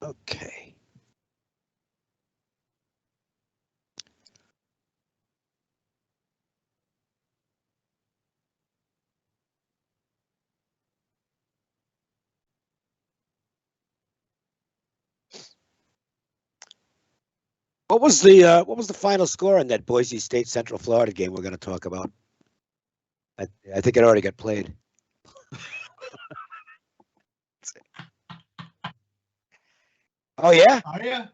Okay. What was the final score in that Boise State Central Florida game we're going to talk about? I think it already got played. Oh yeah? Oh yeah.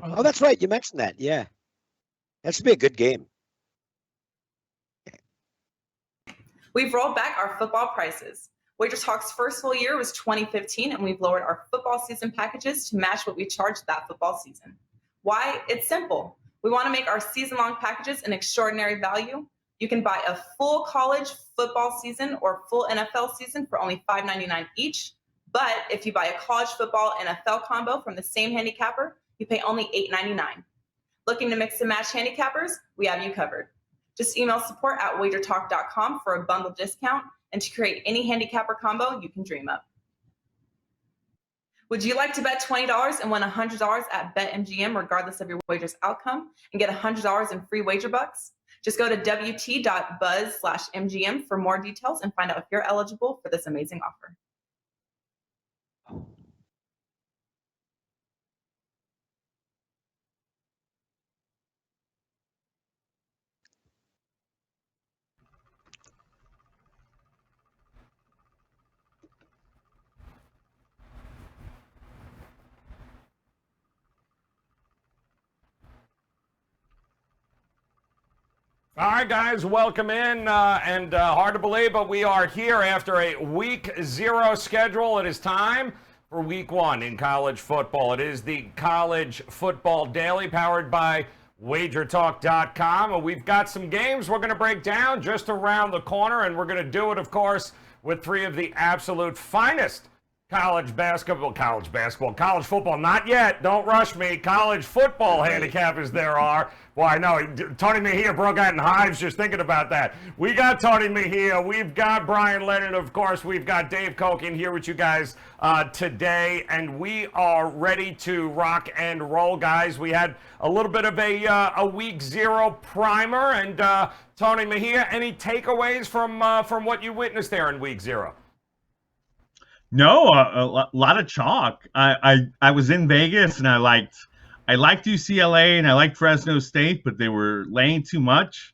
Oh, that's right. You mentioned that. Yeah. That should be a good game. We've rolled back our football prices. WagerTalk's first full year was 2015, and we've lowered our football season packages to match what we charged that football season. Why? It's simple. We want to make our season-long packages an extraordinary value. You can buy a full college football season or full NFL season for only $5.99 each. But if you buy a college football NFL combo from the same handicapper, you pay only $8.99. Looking to mix and match handicappers? We have you covered. Just email support@wagertalk.com for a bundle discount and to create any handicapper combo you can dream of. Would you like to bet $20 and win $100 at BetMGM regardless of your wager's outcome and get $100 in free wager bucks? Just go to wt.buzz/MGM for more details and find out if you're eligible for this amazing offer. All right, guys, welcome in. And hard to believe, but we are here after a week 0 schedule. It is time for week 1 in college football. It is the College Football Daily powered by WagerTalk.com. We've got some games we're going to break down just around the corner, and we're going to do it, of course, with 3 of the absolute finest college football, not yet, don't rush me, college football handicappers there are. Well, I know, Tony Mejia broke out in hives just thinking about that. We got Tony Mejia, we've got Bryan Leonard, of course, we've got Dave Cokin here with you guys today, and we are ready to rock and roll, guys. We had a little bit of a week 0 primer, and Tony Mejia, any takeaways from what you witnessed there in week 0? No, a lot of chalk. I was in Vegas and I liked UCLA and I liked Fresno State, but they were laying too much.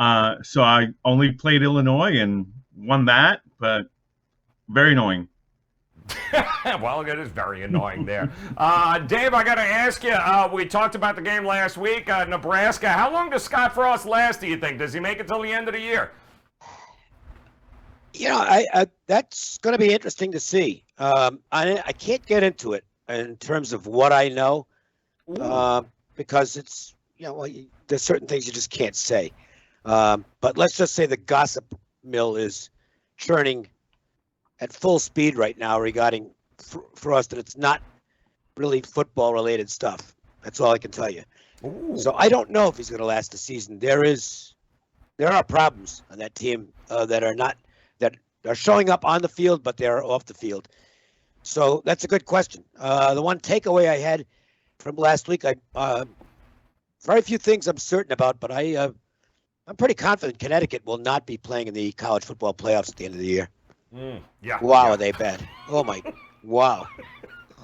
So I only played Illinois and won that, but very annoying. Well, it is very annoying there. Dave, I got to ask you, we talked about the game last week, Nebraska. How long does Scott Frost last, do you think? Does he make it till the end of the year? You know, I that's going to be interesting to see. I can't get into it in terms of what I know, because it's, there's certain things you just can't say. But let's just say the gossip mill is churning at full speed right now regarding Frost, and it's not really football-related stuff. That's all I can tell you. Ooh. So I don't know if he's going to last the season. There are problems on that team that are showing up on the field, but they're off the field. So that's a good question. The one takeaway I had from last week, very few things I'm certain about, but I'm pretty confident Connecticut will not be playing in the college football playoffs at the end of the year. Yeah. Wow, are they bad? Oh my, wow.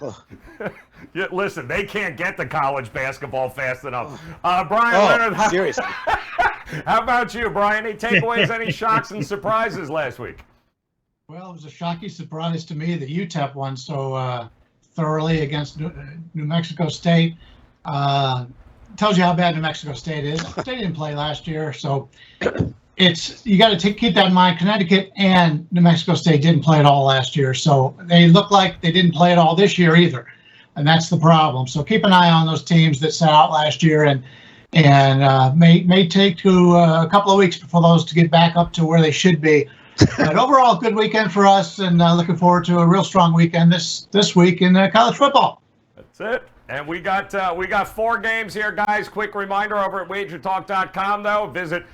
Oh. Yeah, listen, they can't get to college basketball fast enough. Bryan Leonard, seriously. How about you, Bryan? Any takeaways, any shocks and surprises last week? Well, it was a shocking surprise to me that UTEP won so thoroughly against New Mexico State. Tells you how bad New Mexico State is. They didn't play last year, so you got to keep that in mind. Connecticut and New Mexico State didn't play at all last year, so they look like they didn't play at all this year either, and that's the problem. So keep an eye on those teams that sat out last year, and may take to a couple of weeks for those to get back up to where they should be. But overall, good weekend for us, and looking forward to a real strong weekend this week in college football. That's it. And we got 4 games here, guys. Quick reminder over at WagerTalk.com, though. Visit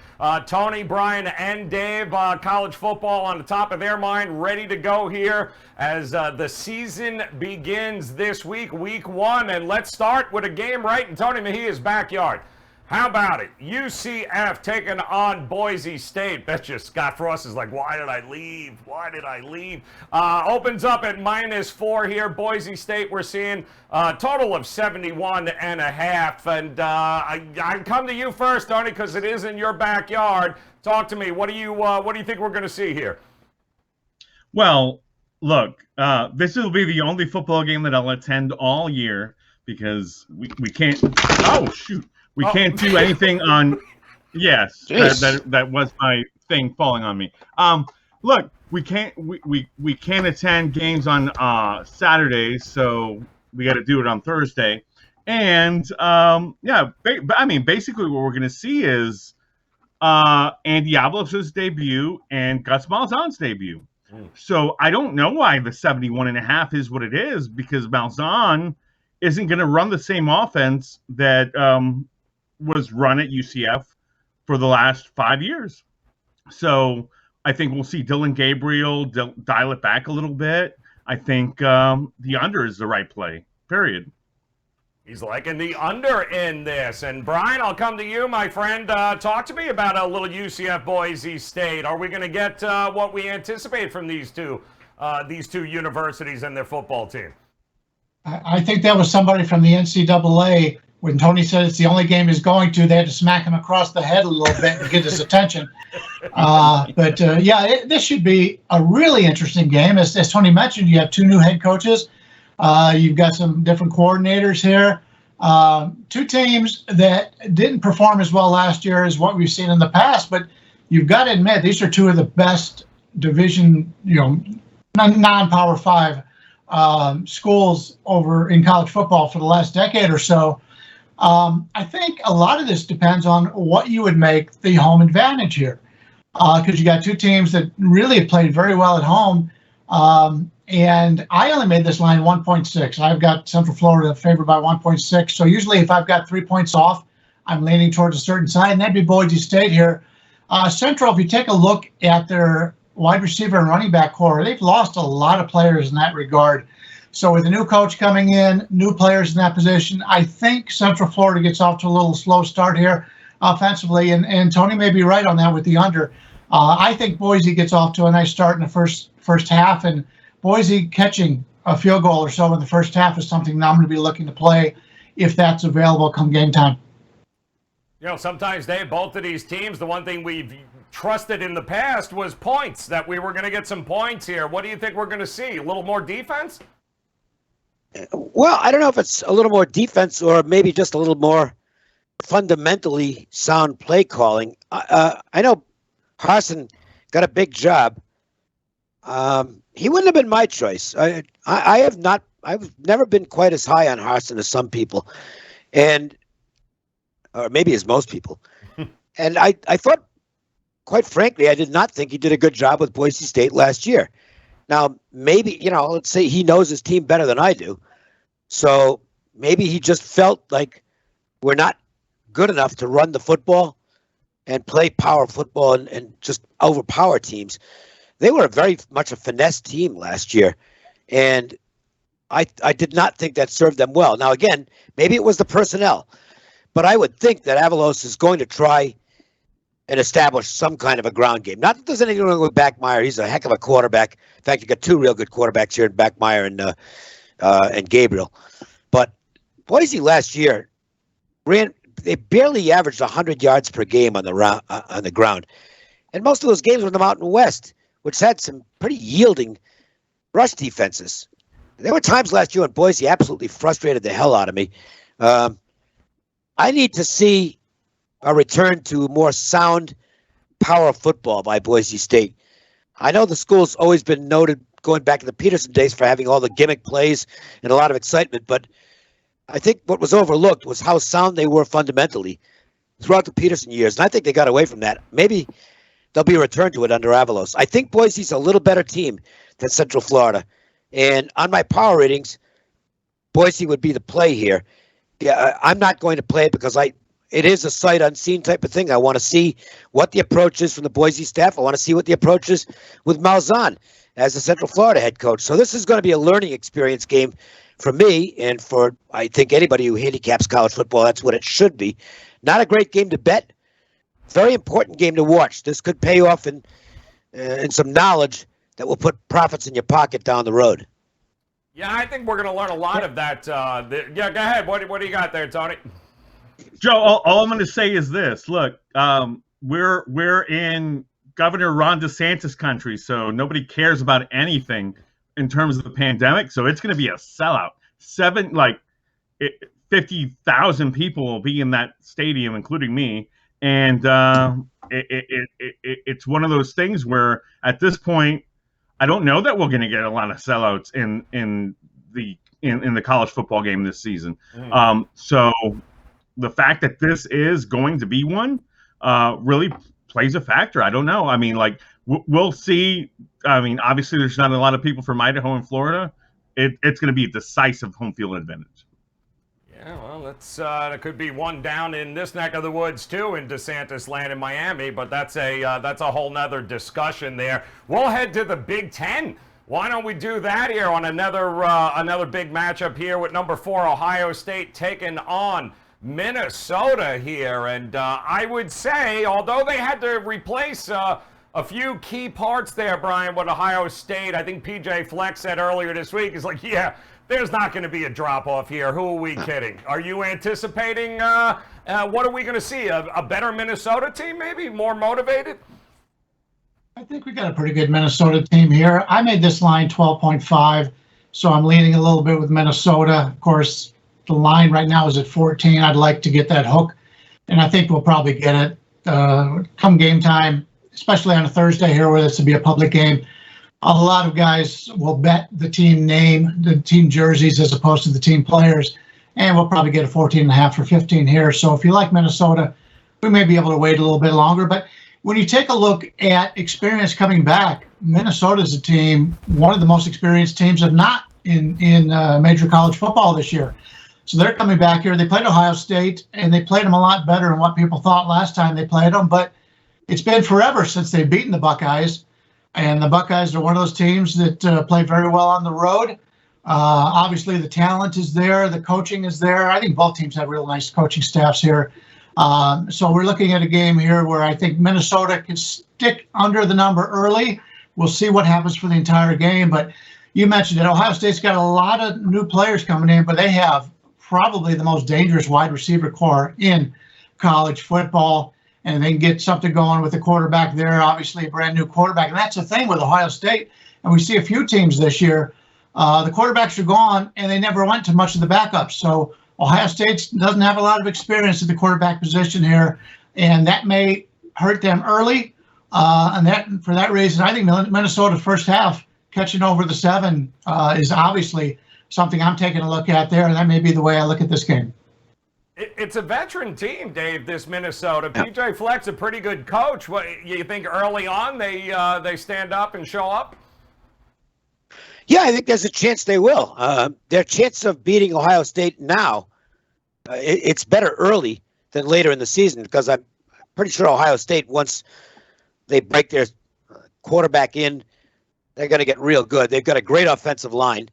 Tony, Brian, and Dave. College football on the top of their mind, ready to go here as the season begins this week, week 1. And let's start with a game right in Tony Mejia's backyard. How about it? UCF taking on Boise State. Betcha Scott Frost is like, why did I leave? Why did I leave? Opens up at -4 here. Boise State, we're seeing a total of 71.5. And I come to you first, Tony, because it is in your backyard. Talk to me. What do you think we're going to see here? Well, look, this will be the only football game that I'll attend all year because we can't. Oh, shoot. We can't do anything on. Yes, that was my thing falling on me. Look, we can't attend games on Saturdays, so we got to do it on Thursday. And basically, what we're gonna see is Andy Avalos' debut and Gus Malzahn's debut. So I don't know why the 71.5 is what it is, because Malzahn isn't going to run the same offense that was run at UCF for the last 5 years. So I think we'll see Dylan Gabriel dial it back a little bit. I think the under is the right play, period. He's liking the under in this. And Brian, I'll come to you, my friend. Talk to me about a little UCF Boise State. Are we going to get what we anticipate from these two universities and their football team? I think that was somebody from the NCAA. When Tony said it's the only game he's going to, they had to smack him across the head a little bit to get his attention. This should be a really interesting game. As Tony mentioned, you have 2 new head coaches. You've got some different coordinators here. 2 teams that didn't perform as well last year as what we've seen in the past, but you've got to admit these are 2 of the best division, non-Power 5 schools over in college football for the last decade or so. I think a lot of this depends on what you would make the home advantage here, because you got 2 teams that really have played very well at home. And I only made this line 1.6. I've got Central Florida favored by 1.6. So usually if I've got 3 points off, I'm leaning towards a certain side, and that'd be Boise State here. Central, if you take a look at their wide receiver and running back core, they've lost a lot of players in that regard. So with a new coach coming in, new players in that position, I think Central Florida gets off to a little slow start here offensively. And Tony may be right on that with the under. I think Boise gets off to a nice start in the first half. And Boise catching a field goal or so in the first half is something that I'm going to be looking to play if that's available come game time. Sometimes, Dave, both of these teams, the one thing we've trusted in the past was points, that we were going to get some points here. What do you think we're going to see? A little more defense? Well, I don't know if it's a little more defense or maybe just a little more fundamentally sound play calling. I know Harsin got a big job. He wouldn't have been my choice. I've never been quite as high on Harsin as some people, or maybe as most people. And I thought, quite frankly, I did not think he did a good job with Boise State last year. Now, maybe, let's say he knows his team better than I do. So maybe he just felt like we're not good enough to run the football and play power football and just overpower teams. They were very much a finesse team last year. And I did not think that served them well. Now, again, maybe it was the personnel. But I would think that Avalos is going to try and establish some kind of a ground game. Not that there's anything wrong with Backmeyer. He's a heck of a quarterback. In fact, you got 2 real good quarterbacks here in Backmeyer and Gabriel. But Boise last year they barely averaged 100 yards per game on the ground. And most of those games were in the Mountain West, which had some pretty yielding rush defenses. There were times last year when Boise absolutely frustrated the hell out of me. I need to see a return to more sound power football by Boise State. I know the school's always been noted going back to the Peterson days for having all the gimmick plays and a lot of excitement, but I think what was overlooked was how sound they were fundamentally throughout the Peterson years, and I think they got away from that. Maybe there'll be a return to it under Avalos. I think Boise's a little better team than Central Florida, and on my power ratings, Boise would be the play here. Yeah, I'm not going to play it because it is a sight unseen type of thing. I want to see what the approach is from the Boise staff. I want to see what the approach is with Malzahn as the Central Florida head coach. So this is going to be a learning experience game for me and for, I think, anybody who handicaps college football. That's what it should be. Not a great game to bet. Very important game to watch. This could pay off in some knowledge that will put profits in your pocket down the road. Yeah, I think we're going to learn a lot of that. Yeah, go ahead. What do you got there, Tony? Joe, all I'm going to say is this. Look, we're in Governor Ron DeSantis country, so nobody cares about anything in terms of the pandemic. So it's going to be a sellout. 50,000 people will be in that stadium, including me. And it's one of those things where at this point, I don't know that we're going to get a lot of sellouts in the college football game this season. So the fact that this is going to be one really plays a factor. I don't know. I mean, like we'll see. I mean, obviously, there's not a lot of people from Idaho and Florida. It's going to be a decisive home field advantage. Yeah, well, that could be one down in this neck of the woods too, in DeSantis land in Miami. But that's a whole nother discussion there. We'll head to the Big Ten. Why don't we do that here on another big matchup here with number 4 Ohio State taking on Minnesota here. And I would say, although they had to replace a few key parts there, Brian, with Ohio State, I think PJ Fleck said earlier this week, he's like, yeah, there's not going to be a drop-off here. Who are we kidding? Are you anticipating, what are we going to see? A better Minnesota team, maybe? More motivated? I think we got a pretty good Minnesota team here. I made this line 12.5, so I'm leaning a little bit with Minnesota. Of course, the line right now is at 14. I'd like to get that hook, and I think we'll probably get it come game time, especially on a Thursday here where this will be a public game. A lot of guys will bet the team name, the team jerseys, as opposed to the team players, and we'll probably get a 14.5 for 15 here. So if you like Minnesota, we may be able to wait a little bit longer. But when you take a look at experience coming back, Minnesota's a team, one of the most experienced teams, if not in major college football this year. So they're coming back here. They played Ohio State, and they played them a lot better than what people thought last time they played them. But it's been forever since they've beaten the Buckeyes. And the Buckeyes are one of those teams that play very well on the road. Obviously, the talent is there. The coaching is there. I think both teams have real nice coaching staffs here. So we're looking at a game here where I think Minnesota can stick under the number early. We'll see what happens for the entire game. But you mentioned it. Ohio State's got a lot of new players coming in, but they have probably the most dangerous wide receiver core in college football. And they can get something going with the quarterback there, obviously a brand new quarterback. And that's the thing with Ohio State. And we see a few teams this year, the quarterbacks are gone and they never went to much of the backups. So Ohio State doesn't have a lot of experience at the quarterback position here. And that may hurt them early. And for that reason, I think Minnesota first half catching over the 7 is obviously something I'm taking a look at there. And that may be the way I look at this game. It's a veteran team, Dave, this Minnesota. PJ Fleck's a pretty good coach. What, you think early on they stand up and show up? Yeah, I think there's a chance they will. Their chance of beating Ohio State now, it's better early than later in the season because I'm pretty sure Ohio State, once they break their quarterback in, they're going to get real good. They've got a great offensive line,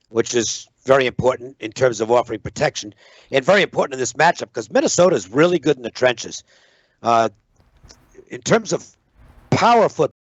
which is very important in terms of offering protection and very important in this matchup because Minnesota is really good in the trenches. In terms of power football,